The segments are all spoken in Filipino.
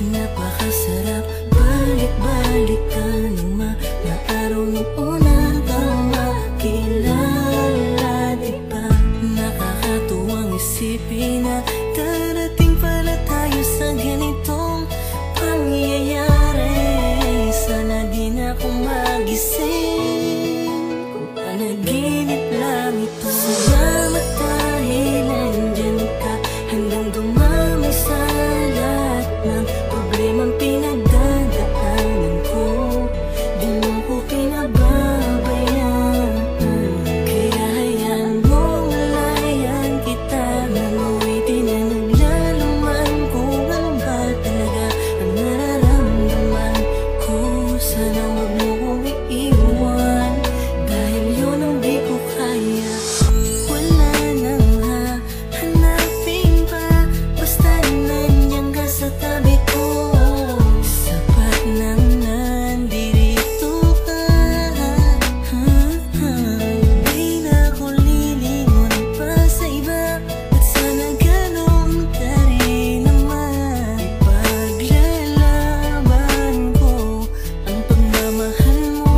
Napakasarap balik-balikan ng mga araw nung una kang makilala, diba? Nakakatuwang isipin na darating pala tayo sa ganitong pangyayari. Sana di na ako magising kung panaginip lang ito. Salamat dahil nandyan ka hanggang dumami sa lahat ng problemang pinagdadaanan ko. Di mo ko pinababayaan, kaya hayaan mong malayan kita. Nanuwitin na naglalaman kung ano ba talaga ang nararamdaman ko. Sana wag mo kong iiwan, dahil yun ang di ko kaya. Wala nang hahanapin pa, basta nandiyan ka sa tabi ko. Sapat nang nandito ka. Di na ako lilingon pa sa iba, at sana ganon ka rin naman. Ipaglalaban ko ang pagmamahal mo,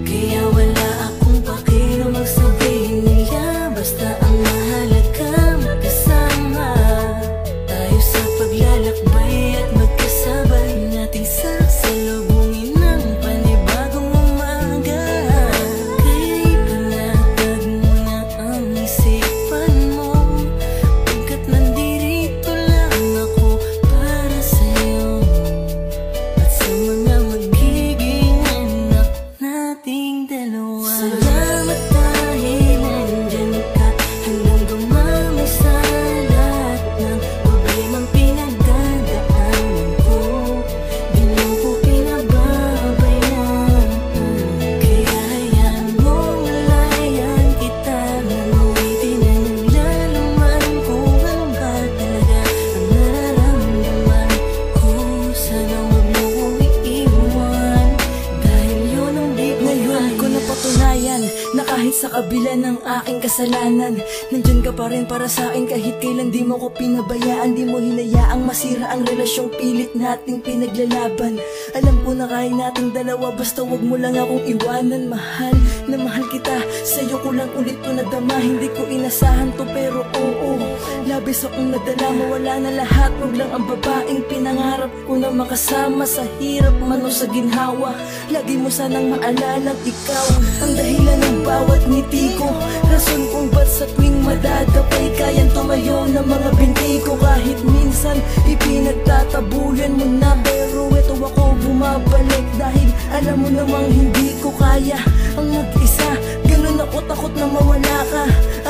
kaya wala akong pakialam magsabihin nila. Basta ang mahalaga magkasama tayo sa paglalakbay at magkasabay nating sasalubungin ng panibagong umaga. Kaya ipanatag mo na ang isipan mo, pagkat nandirito lang ako para sa'yo at sa mga magiging anak nating dalawa. Salamat dahil nandyan ka hanggang dumami sa lahat ng problemang pinagdadaanan ko. Di mo ko pinababayaan, kaya hayaan mong malayan kita. Nanuwitin na naglalaman kung ano ba talaga ang nararamdaman ko. Sana wag mo kong iiwan, dahil yun ang di ko Ngayon ko kaya. napatunayan na kahit sa kabila ng aking kasalanan, nandyan ka pa rin para sa akin. Kahit kailan di mo ko pinabayaan, di mo hinayaang masira ang relasyong pilit nating pinaglalaban. Alam ko na kaya nating dalawa, basta wag mo lang akong iwanan. Mahal na mahal kita, sa'yo ko lang ulit to nadama. Hindi ko inasahan to pero oo, labis akong nadala. Mawala na lahat, wag lang ang babaeng pinangarap ko na makasama sa hirap man o sa ginhawa. Lagi mo sanang maalalang ikaw ang dahilan ng bawat ngiti ko, rason kung ba't sa tuwing madadapay kayang tumayo ng mga binti ko. Kahit minsan ipinagtatabuyan mo na, pero eto ako bumabalik dahil alam mo namang hindi ko kaya ang mag-isa. Ganun ako takot na mawala ka.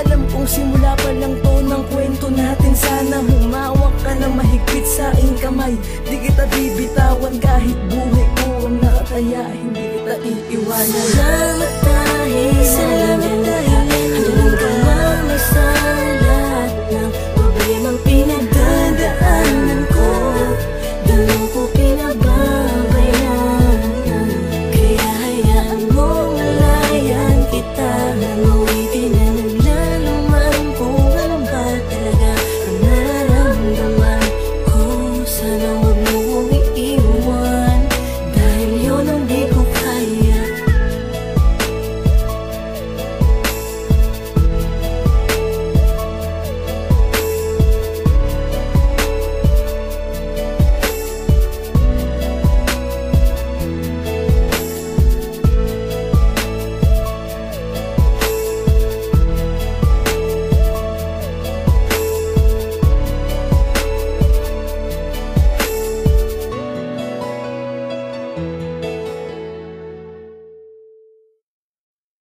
Alam kong simula pa lang to ng kwento natin. Sana humawak ka na mahigpit sa aking kamay. Di kita bibitawan kahit buhay ko ang nakataya. Hindi kita iiwanan. Salamat dahil nandyan ka